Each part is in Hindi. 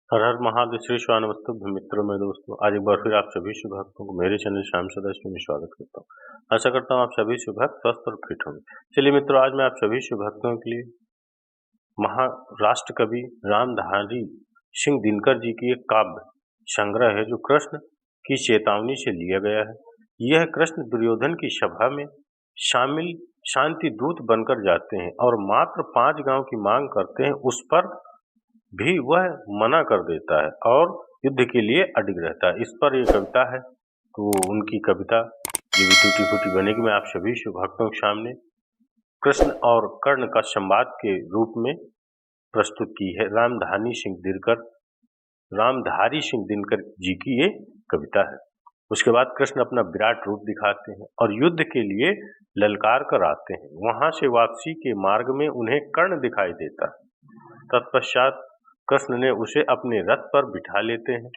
हर हर महादेव श्री स्वानमस्तुभ्यं मित्रों में दोस्तों। आज एक बार फिर आप सभी शुभ भक्तों को मेरे चैनल श्याम सदाशिव में स्वागत करता हूँ। आशा करता हूँ आप सभी शुभ भक्त स्वस्थ और फिट होंगे। चलिए मित्रों, आज मैं आप सभी शुभ भक्तों के लिए महाराष्ट्र कवि रामधारी सिंह दिनकर जी की एक काव्य संग्रह है जो कृष्ण की चेतावनी से लिया गया है। यह कृष्ण दुर्योधन की सभा में शामिल शांति दूत बनकर जाते हैं और मात्र 5 गांव की मांग करते हैं। उस पर भी वह मना कर देता है और युद्ध के लिए अडिग रहता है। इस पर ये कविता है, तो उनकी कविता जो भी टूटी फूटी बनेगी मैं आप सभी शुभ भक्तों के सामने कृष्ण और कर्ण का संवाद के रूप में प्रस्तुत की है। रामधारी सिंह दिनकर जी की ये कविता है। उसके बाद कृष्ण अपना विराट रूप दिखाते हैं और युद्ध के लिए ललकार कर आते हैं। वहां से वापसी के मार्ग में उन्हें कर्ण दिखाई देता है। तत्पश्चात कृष्ण ने उसे अपने रथ पर बिठा लेते हैं।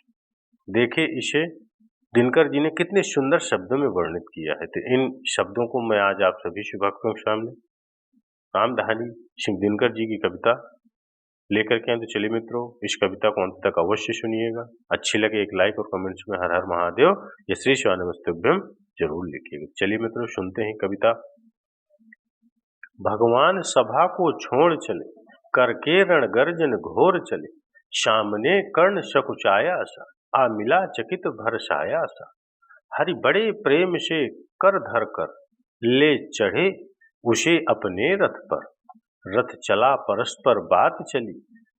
देखे इसे दिनकर जी ने कितने सुंदर शब्दों में वर्णित किया है। तो इन शब्दों को मैं आज आप सभी शुभ भक्तों के सामने रामधारी सिंह दिनकर जी की कविता लेकर के आए। तो चलिए मित्रों, इस कविता को अंत तक अवश्य सुनिएगा। अच्छी लगे एक लाइक और कमेंट्स में हर हर महादेव या श्री शिवानमस्तुभ्यम जरूर लिखिएगा। चलिए मित्रों, सुनते हैं कविता। भगवान सभा को छोड़ चले, करके रण गर्जन घोर चले। सामने कर्ण सकुचाया सा, आ मिला चकित भरसाया सा। हरि बड़े प्रेम से कर धर कर, ले चढ़े उसे अपने रथ पर। रथ चला परस्पर बात चली,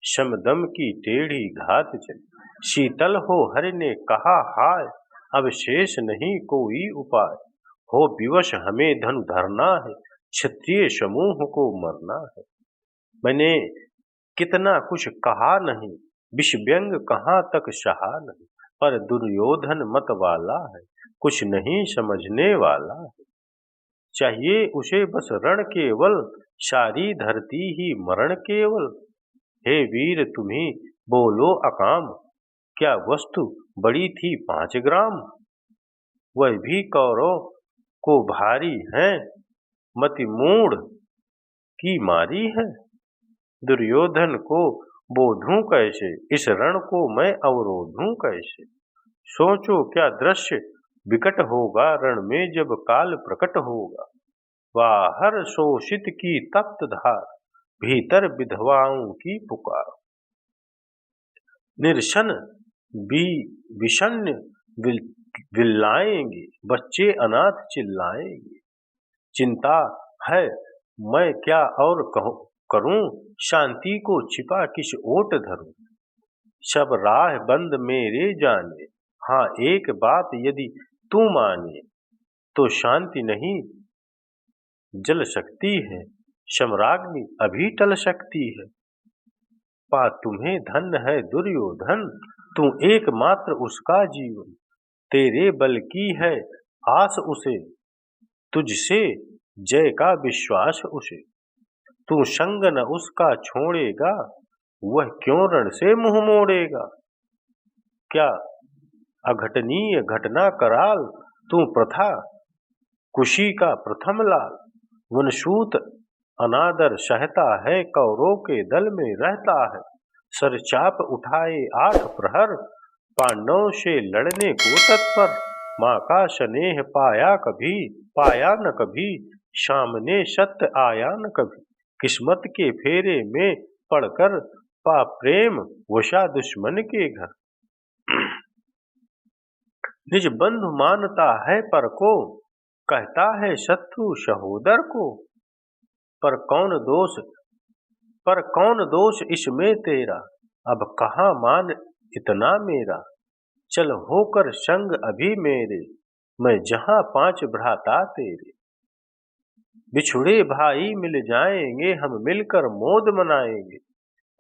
समदम की टेढ़ी घात चली। शीतल हो हरि ने कहा हाय, अब शेष नहीं कोई उपाय। हो विवश हमें धनु धरना है, क्षत्रिय समूह को मरना है। मैंने कितना कुछ कहा नहीं, विष व्यंग कहाँ तक सहा नहीं। पर दुर्योधन मत वाला है, कुछ नहीं समझने वाला है। चाहिए उसे बस रण केवल, सारी धरती ही मरण केवल। हे वीर तुम्ही बोलो अकाम, क्या वस्तु बड़ी थी 5 ग्राम। वह भी कौरव को भारी है, मति मूढ़ की मारी है। दुर्योधन को बोधूं कैसे, इस रण को मैं अवरोधूं कैसे। सोचो क्या दृश्य विकट होगा, रण में जब काल प्रकट होगा। बाहर शोषित की तप्त धार, भीतर विधवाओं की पुकार। निर्शन विषन्न विल्लाएंगे, बच्चे अनाथ चिल्लाएंगे। चिंता है मैं क्या और करूं, शांति को छिपा किस ओट धरूं। सब राह बंद मेरे जाने, हाँ एक बात यदि तू माने। तो शांति नहीं जल सकती है, सम्राग्नि अभी टल सकती है। पा तुम्हें धन्य है दुर्योधन, तू एकमात्र उसका जीवन। तेरे बल की है आस उसे, तुझसे जय का विश्वास उसे। तू संग न उसका छोड़ेगा, वह क्यों रण से मुंह मोड़ेगा। क्या अघटनीय घटना कराल, तू प्रथा कुशी का प्रथम लाल। वनसूत अनादर सहता है, कौरों के दल में रहता है। सरचाप उठाए 8 प्रहर, पांडवों से लड़ने को तत्पर। माँ का स्नेह पाया न कभी, सामने सत्य आया न कभी। किस्मत के फेरे में पड़कर, पा प्रेम वशा दुश्मन के घर। निज बंधु मानता है पर को, कहता है शत्रु सहोदर को। पर कौन दोष इसमें तेरा, अब कहाँ मान इतना मेरा। चल होकर संग अभी मेरे, मैं जहां 5 भ्राता तेरे। बिछुड़े भाई मिल जाएंगे, हम मिलकर मोद मनाएंगे।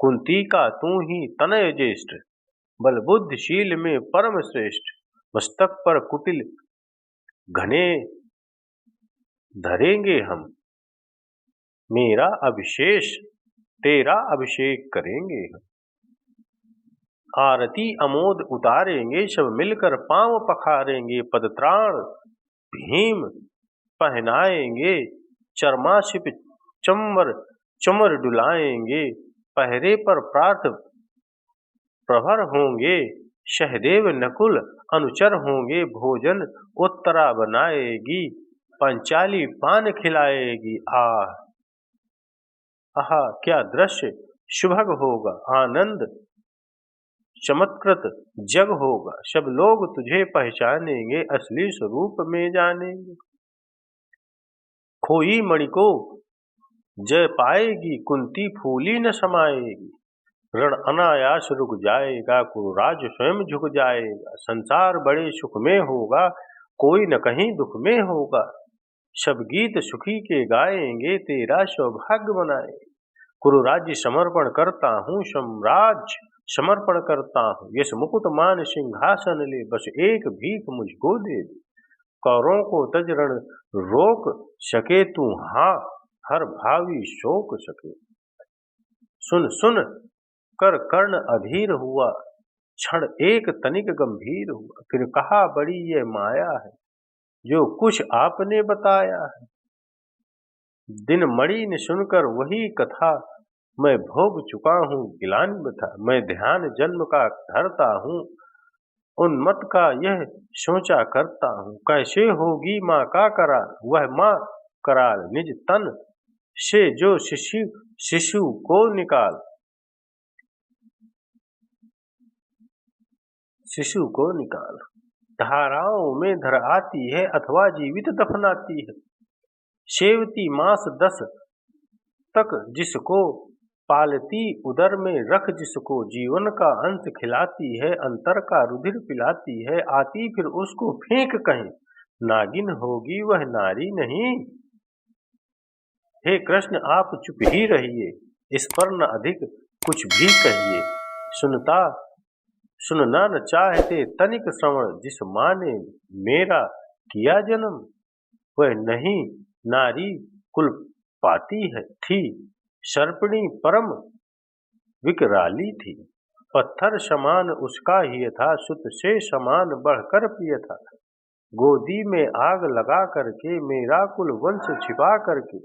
कुंती का तू ही तनय ज्येष्ठ, बल बुद्धिशील में परम श्रेष्ठ। मस्तक पर कुटिल घने धरेंगे हम, मेरा अभिशेष तेरा अभिषेक करेंगे हम। आरती अमोद उतारेंगे, सब मिलकर पांव पखारेंगे। पदत्राण भीम पहनाएंगे, चर्माशिप चमर चमर डुलाएंगे। पहरे पर प्रभर होंगे सहदेव नकुल अनुचर होंगे भोजन उत्तरा बनाएगी पंचाली पान खिलाएगी। आह आहा क्या दृश्य सुभग होगा आनंद चमत्कृत जग होगा सब लोग तुझे पहचानेंगे असली स्वरूप में जानेंगे। खोई मणि को जय पाएगी कुंती फूली न समाएगी रण अनायास रुक जाएगा कुरुराज स्वयं झुक जाएगा संसार बड़े सुख में होगा कोई न कहीं दुख में होगा सब गीत सुखी के गाएंगे तेरा सौभाग्य बनाएंगे। कुरुराज्य समर्पण करता हूँ सम्राज्य समर्पण करता हूँ यश मुकुट मान सिंहासन ले बस एक भीख मुझको दे दे कौरों को तज रण रोक सके तू हाँ हर भावी शोक सके। सुन सुन कर कर्ण अधीर हुआ क्षण एक तनिक गंभीर हुआ फिर कहा बड़ी ये माया है जो कुछ आपने बताया है। दिन मणि ने सुनकर वही कथा मैं भोग चुका हूँ गिलान था मैं ध्यान जन्म का धरता हूँ उन्मत का यह सोचा करता हूँ कैसे होगी माँ का करार वह माँ करार निज तन से जो शिशु को निकाल धाराओं में धर आती है अथवा जीवित दफनाती है सेवती मास 10 तक जिसको पालती उदर में रख जिसको जीवन का अंत खिलाती है अंतर का रुधिर पिलाती है आती फिर उसको फेंक कहीं नागिन होगी वह नारी नहीं। हे कृष्ण आप चुप ही रहिए इस पर न अधिक कुछ भी कहिए सुनना न चाहते तनिक श्रवण जिस माँ ने मेरा किया जन्म वह नहीं नारी कुल पाती है थी सर्पिणी परम विकराली थी पत्थर समान उसका ही था सुत से समान बढ़कर प्रिय था गोदी में आग लगा करके मेरा कुल वंश छिपा करके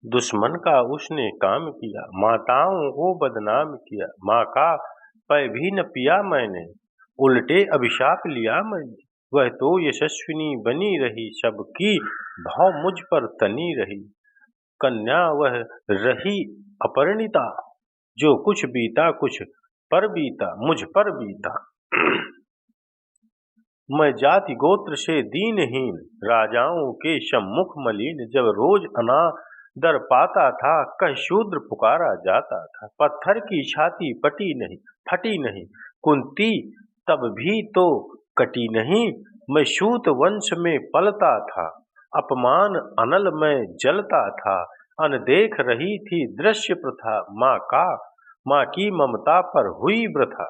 दुश्मन का उसने काम किया माताओं को बदनाम किया माँ का पै भी न पिया मैंने उल्टे अभिशाप लिया मैंने वह तो यशस्विनी बनी रही सबकी भाव मुझ पर तनी रही कन्या वह रही अपरिणिता जो कुछ बीता कुछ पर बीता मुझ पर बीता मैं जाति गोत्र से दीनहीन राजाओं के सम्मुख मलिन जब रोज अनादर पाता था कह शूद्र पुकारा जाता था पत्थर की छाती फटी नहीं कुंती तब भी तो कटी नहीं मैं सूत वंश में पलता था अपमान अनल में जलता था अनदेख रही थी दृश्य प्रथा माँ की ममता पर हुई वृथा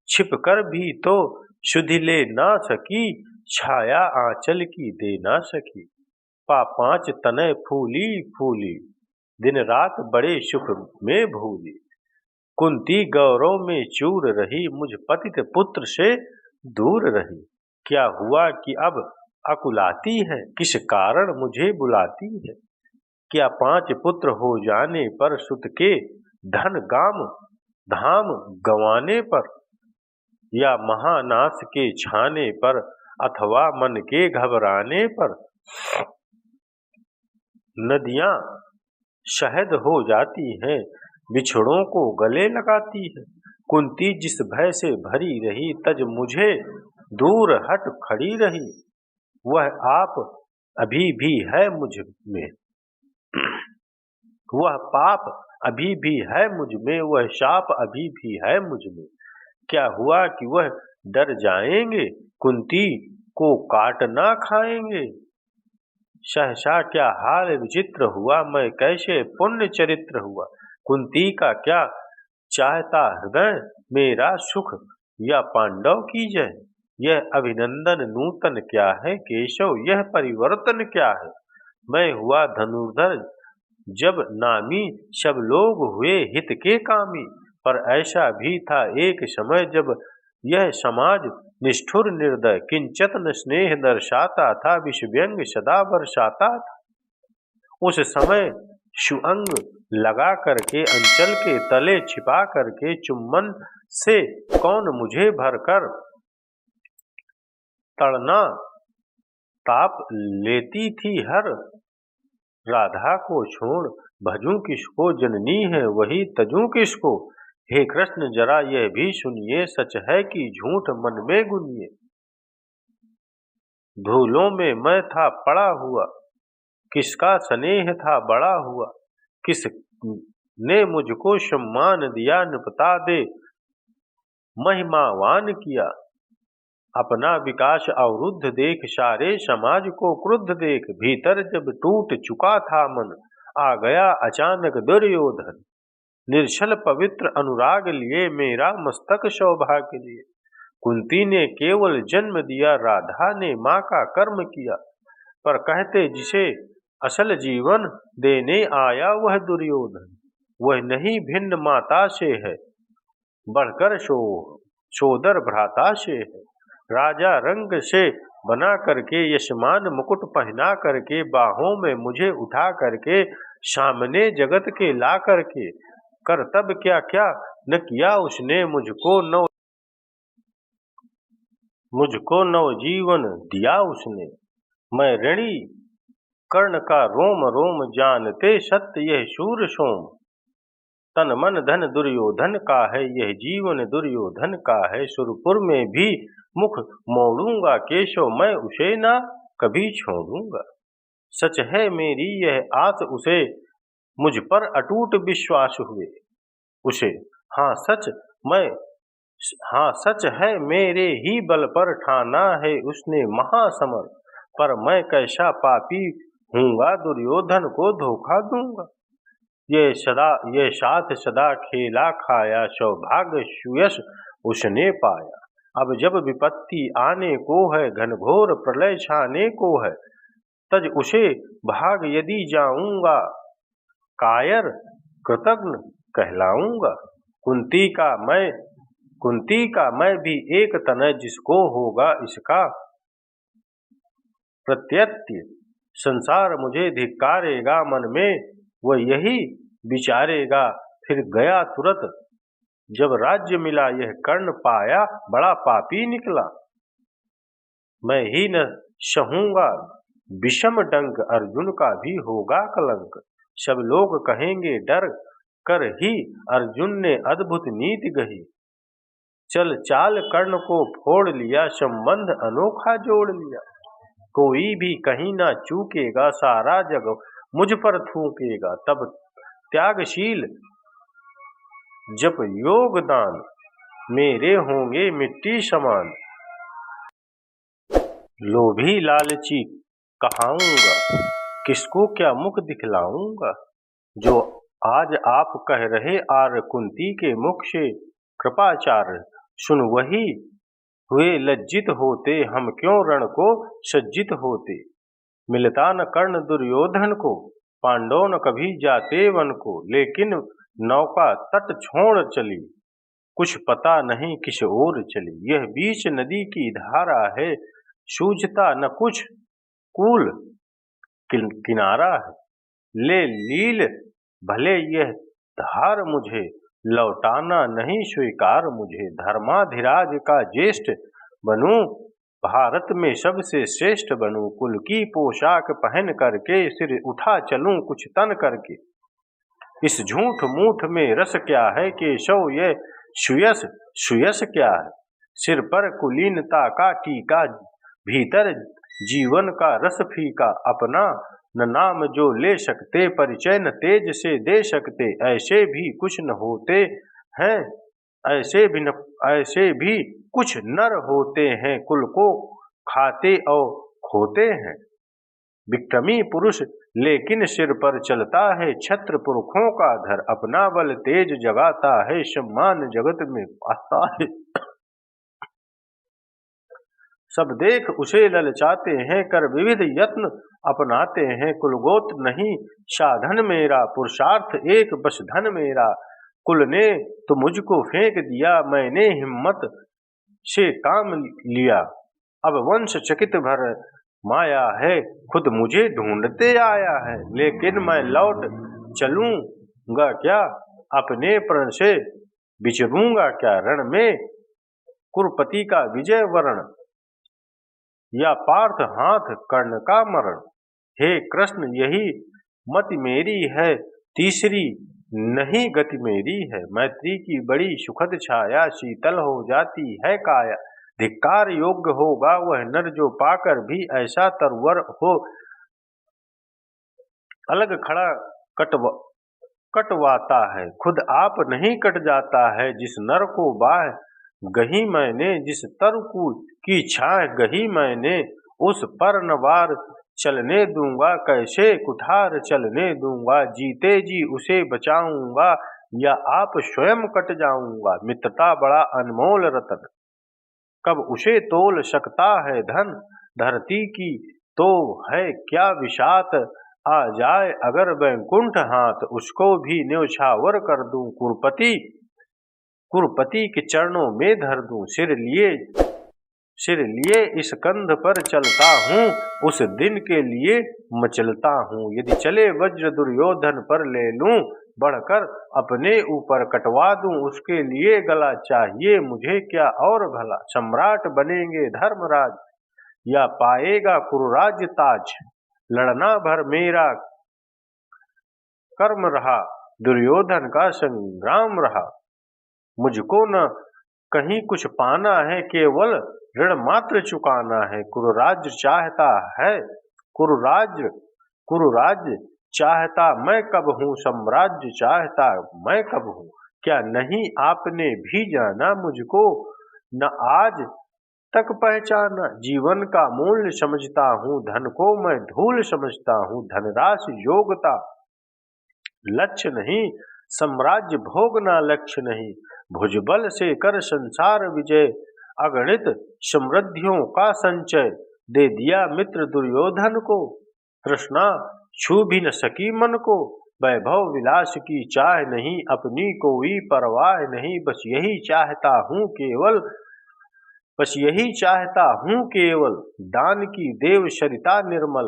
छिप कर भी तो शुद्धि ले ना सकी छाया आंचल की दे ना सकी पांच तनय फूली दिन रात बड़े सुख में भूली कुंती गौरव में चूर रही मुझ पतित पुत्र से दूर रही क्या हुआ कि अब अकुलाती है किस कारण मुझे बुलाती है क्या 5 पुत्र हो जाने पर सुत के धन धाम गंवाने पर या महानाश के छाने पर अथवा मन के घबराने पर नदियां शहद हो जाती हैं बिछड़ों को गले लगाती है कुंती जिस भय से भरी रही तज मुझे दूर हट खड़ी रही वह आप अभी भी है मुझ में वह पाप अभी भी है मुझ में वह शाप अभी भी है मुझ में क्या हुआ कि वह डर जाएंगे कुंती को काट ना खाएंगे सहसा क्या हाल विचित्र हुआ मैं कैसे पुण्य चरित्र हुआ कुंती का क्या चाहता हृदय मेरा सुख या पांडव की जय यह अभिनंदन नूतन क्या है केशव यह परिवर्तन क्या है मैं हुआ धनुर्धर जब नामी सब लोग हुए हित के कामी पर ऐसा भी था एक समय जब यह समाज निष्ठुर निर्दय किंचत न स्नेह दर्शाता था विष व्यंग सदा बरसाता था उस समय सुअंग लगा करके अंचल के तले छिपा करके चुम्बन से कौन मुझे भरकर तड़ना ताप लेती थी हर। राधा को छोड़ भजूं किसको, जननी है वही तजूं किसको। हे कृष्ण जरा यह भी सुनिए, सच है कि झूठ मन में गुनिए। धूलों में मैं था पड़ा हुआ, किसका स्नेह था बड़ा हुआ। किस ने मुझको सम्मान दिया, निपटा दे महिमावान किया। अपना विकास अवरुद्ध देख, सारे समाज को क्रुद्ध देख। भीतर जब टूट चुका था मन, आ गया अचानक दुर्योधन। निर्छल पवित्र अनुराग लिए, मेरा मस्तक सौभाग्य लिए। कुंती ने केवल जन्म दिया, राधा ने माँ का कर्म किया। पर कहते जिसे असल जीवन देने आया वह दुर्योधन। वह नहीं भिन्न माता से है, बढ़कर सोदर भ्राता से है। राजा रंग से बना करके, यशमान मुकुट पहना करके, बाहों में मुझे उठा करके, सामने जगत के ला करके, करतब क्या क्या न किया उसने। मुझको नवजीवन दिया उसने। मैं ऋणी कर्ण का रोम रोम, जानते सत्य यह शूर सोम। तन मन धन दुर्योधन का है, यह जीवन दुर्योधन का है। सुरपुर में भी मुख मोड़ूंगा, केशव मैं उसे ना कभी छोड़ूंगा। सच है मेरी यह आस उसे, मुझ पर अटूट विश्वास हुए उसे। हाँ सच है मेरे ही बल पर ठाना है उसने महासमर। पर मैं कैसा पापी हूँगा, दुर्योधन को धोखा दूंगा। ये साथ सदा खेला खाया, सौभाग्य सुयश उसने पाया। अब जब विपत्ति आने को है, घनघोर प्रलय छाने को है, तज उसे भाग यदि जाऊंगा, कायर कृतघ्न कहलाऊंगा। कुंती का मैं भी एक तनय, जिसको होगा इसका प्रत्यय। संसार मुझे धिक्कारेगा, मन में वह यही विचारेगा। फिर गया तुरत जब राज्य मिला, यह कर्ण पाया बड़ा पापी निकला। मैं ही न सहूंगा विषम डंक, अर्जुन का भी होगा कलंक। सब लोग कहेंगे डर कर ही, अर्जुन ने अद्भुत नीति गही। चल चाल कर्ण को फोड़ लिया, संबंध अनोखा जोड़ लिया। कोई भी कहीं ना चूकेगा, सारा जग मुझ पर थूकेगा। तब त्यागशील जप योगदान, मेरे होंगे मिट्टी समान। लोभी लालची कहाऊंगा, किसको क्या मुख दिखलाऊंगा। जो आज आप कह रहे आर, कुंती के मुख से कृपाचार्य सुन वही हुए लज्जित होते। हम क्यों रण को सज्जित होते। मिलता न कर्ण दुर्योधन को, पांडव न कभी जाते वन को। लेकिन नौका तट छोड़ चली, कुछ पता नहीं किस ओर चली। यह बीच नदी की धारा है, सूझता न कुछ कूल किनारा है। ले लील भले यह धार मुझे, लौटाना नहीं स्वीकार मुझे। धर्माधिराज का ज्येष्ठ बनूं, भारत में सबसे श्रेष्ठ बनूं। कुल की पोशाक पहन करके, सिर उठा चलूं कुछ तन करके। इस झूठ मूठ में रस क्या है, केशव यह सुयस क्या है। सिर पर कुलीनता का टीका, भीतर जीवन का रस फीका। अपना न नाम जो ले सकते, परिचय न तेज से दे सकते। ऐसे भी कुछ न होते हैं, ऐसे भी कुछ नर होते हैं, कुल को खाते और खोते हैं। विक्रमी पुरुष लेकिन सिर पर चलता है छत्र पुरखों का धर। अपना बल तेज जगाता है, सम्मान जगत में पाता है। सब देख उसे ललचाते हैं, कर विविध यत्न अपनाते हैं। कुलगोत्र नहीं साधन मेरा, पुरुषार्थ एक बस धन मेरा। कुल ने तो मुझको फेंक दिया, मैंने हिम्मत से काम लिया। अब वंश चकित भर माया है, खुद मुझे ढूंढते आया है। लेकिन मैं लौट चलूंगा क्या अपने प्रण से, विचरूंगा क्या रण में, कुरुपति का विजय वरण या पार्थ हाथ कर्ण का मरण। हे कृष्ण यही मति मेरी है, तीसरी नहीं गति मेरी है। मैत्री की बड़ी सुखद छाया, शीतल हो जाती है काया। धिक्कार योग्य होगा वह नर जो पाकर भी ऐसा तरवर हो, अलग खड़ा कटवाता है, खुद आप नहीं कट जाता है। जिस नर को बाह गही मैंने, जिस तर की छाह गही मैंने, उस पर न वार चलने दूंगा, कैसे कुठार चलने दूंगा। जीते जी उसे बचाऊंगा या आप स्वयं कट जाऊंगा। मित्रता बड़ा अनमोल रतन, कब उसे तोल सकता है धन। धरती की तो है क्या विशात, आ जाए अगर वैकुंठ हाथ, उसको भी न्यौछावर कर दूं। कुरुपति के चरणों में धर दूं। सिर लिए इस कंध पर चलता हूँ, उस दिन के लिए मचलता हूँ। यदि चले वज्र दुर्योधन पर ले लूं, बढ़कर अपने ऊपर कटवा दूं। उसके लिए गला चाहिए मुझे क्या और भला, सम्राट बनेंगे धर्मराज या पाएगा कुरुराज ताज। लड़ना भर मेरा कर्म रहा, दुर्योधन का संग्राम रहा। मुझको न कहीं कुछ पाना है, केवल ऋण मात्र चुकाना है। कुरुराज चाहता है, कुरुराज चाहता मैं कब हूँ, साम्राज्य चाहता मैं कब हूँ। क्या नहीं आपने भी जाना मुझको, न आज तक पहचाना। जीवन का मूल्य समझता हूँ, धन को मैं धूल समझता हूँ। धनराशि योग्यता लक्ष्य नहीं, साम्राज्य भोगना लक्ष्य नहीं। भुजबल से कर संसार विजय, अगणित समृद्धियों का संचय। दे दिया मित्र दुर्योधन को, तृष्णा छू भी न सकी मन को। वैभव विलास की चाह नहीं, अपनी कोई परवाह नहीं। बस यही चाहता हूँ केवल, दान की देव सरिता निर्मल।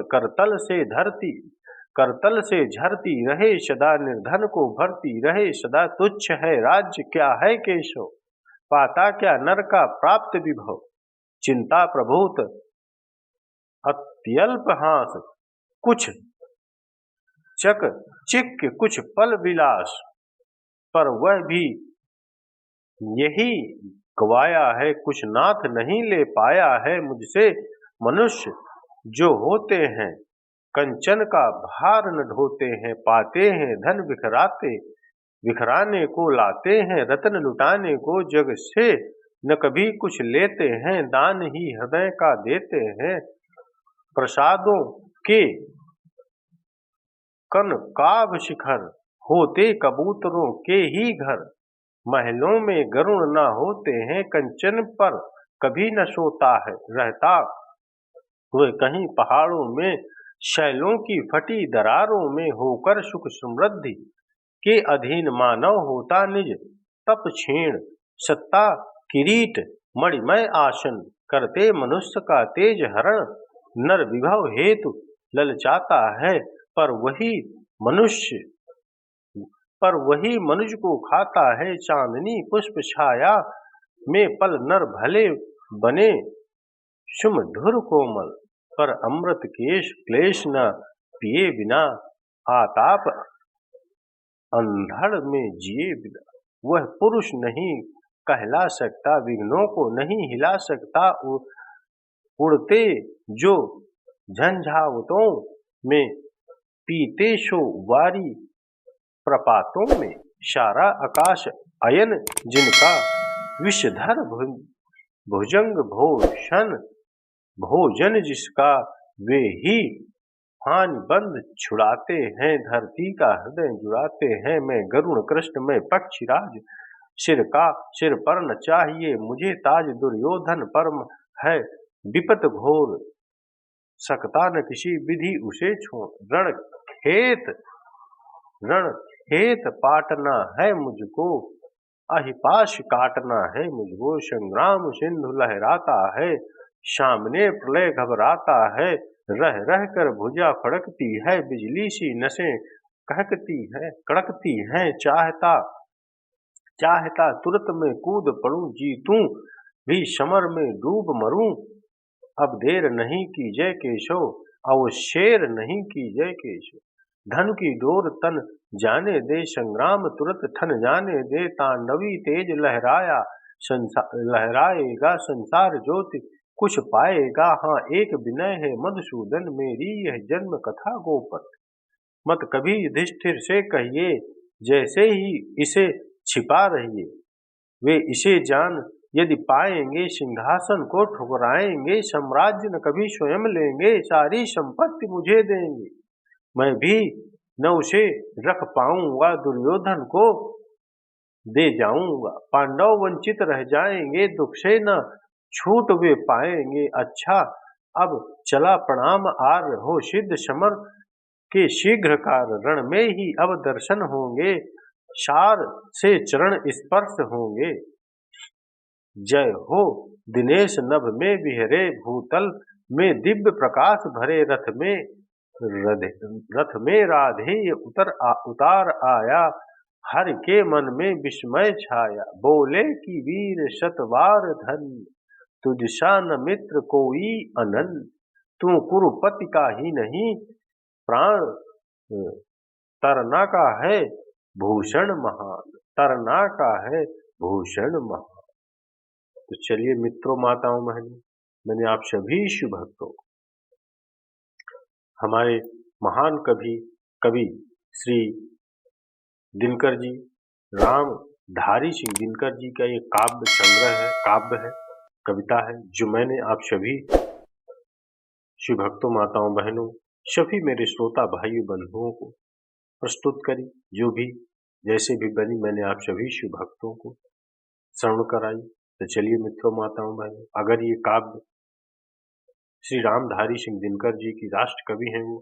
करतल से झरती रहे सदा, निर्धन को भरती रहे सदा। तुच्छ है राज्य क्या है केशव, पाता क्या नर का प्राप्त विभव। चिंता प्रभूत अत्यल्प हास, कुछ चिक कुछ पल विलास। पर वह भी यही गवाया है, कुछ नाथ नहीं ले पाया है मुझसे। मनुष्य जो होते हैं कंचन का भार न ढोते हैं। पाते हैं धन बिखराने को लाते हैं, रत्न लुटाने को जग से न कभी कुछ लेते हैं। दान ही हृदय का देते हैं, प्रसादों के कनकाभ शिखर। होते कबूतरों के ही घर, महलों में गरुड़ न होते हैं। कंचन पर कभी न सोता है रहता, वह कहीं पहाड़ों में शैलों की फटी दरारों में। होकर सुख समृद्धि के अधीन मानव होता निज, तप क्षीण सत्ता किरीट मणिमय आसन। करते मनुष्य का तेज हरण, नर विभव हेतु ललचाता है। पर वही मनुष्य को खाता है। चांदनी पुष्प छाया में पल नर भले बने सुमधुर कोमल। पर अमृत केश क्लेश न पिए बिना, आताप अंधड़ में जिए बिना। वह पुरुष नहीं कहला सकता, विघ्नों को नहीं हिला सकता। उड़ते जो झंझावतों में, पीते शो वारी प्रपातों में। सारा आकाश अयन जिनका, विषधर भुजंग भोजन जिसका। वे ही हानि बंद छुड़ाते हैं, धरती का हृदय जुड़ाते हैं। मैं गरुड़ कृष्ण में पक्षीराज, सिर पर न चाहिए मुझे ताज। दुर्योधन परम है विपत घोर, सकता न किसी विधि उसे छोड़। रण खेत पाटना है मुझको, अहिपाश काटना है मुझको। संग्राम सिंधु लहराता है, सामने प्रलय घबराता है। रह रह कर भुजा फड़कती है, बिजली सी नसें कहकती है कड़कती है चाहता चाहता तुरत में कूद पड़ूं जीतूं भी समर में डूब मरूं। अब देर नहीं की जय केशव अवशेर नहीं की जय केशव। धन की डोर तन जाने दे संग्राम तुरत ठन जाने दे तांडवी तेज लहराया लहराएगा संसार ज्योति कुछ पाएगा। हाँ एक विनय है मधुसूदन मेरी यह जन्म कथा गोपत। मत कभी युधिष्ठिर से कहिए जैसे ही इसे छिपा रहिए। वे इसे जान यदि पाएंगे सिंहासन को ठुकराएंगे साम्राज्य न कभी स्वयं लेंगे सारी संपत्ति मुझे देंगे। मैं भी न उसे रख पाऊंगा दुर्योधन को दे जाऊंगा। पांडव वंचित रह जाएंगे दुख से न छूट वे पाएंगे। अच्छा अब चला प्रणाम आर्य हो सिद्ध समर के शीघ्र कार रण में ही अब दर्शन होंगे सार से चरण स्पर्श होंगे। जय हो दिनेश नभ में विहरे भूतल में दिव्य प्रकाश भरे रथ में राधे उतार आया। हर के मन में विस्मय छाया बोले कि वीर शतवार धन तुझसा न मित्र कोई अनन। तू कुरुपति का ही नहीं प्राण तरना का है भूषण महान तरना का है भूषण महान। तो चलिए मित्रों माताओं बहनों मैंने आप सभी शिव भक्तों हमारे महान कवि श्री दिनकर जी राम धारी सिंह दिनकर जी का ये काव्य संग्रह है काव्य है कविता है जो मैंने आप सभी शिव भक्तों माताओं बहनों सभी मेरे श्रोता भाइयों बंधुओं को प्रस्तुत करी। जो भी जैसे भी बनी मैंने आप सभी शिव भक्तों को श्रवण कराई। तो चलिए मित्रों माताओं बहनों अगर ये काव्य श्री रामधारी सिंह दिनकर जी की राष्ट्र कवि हैं वो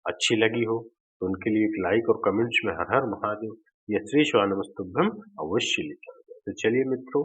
अच्छी लगी हो तो उनके लिए एक लाइक और कमेंट्स में हर हर महादेव या श्री शिवानमस्तुभ्यम अवश्य लिखें। तो चलिए मित्रों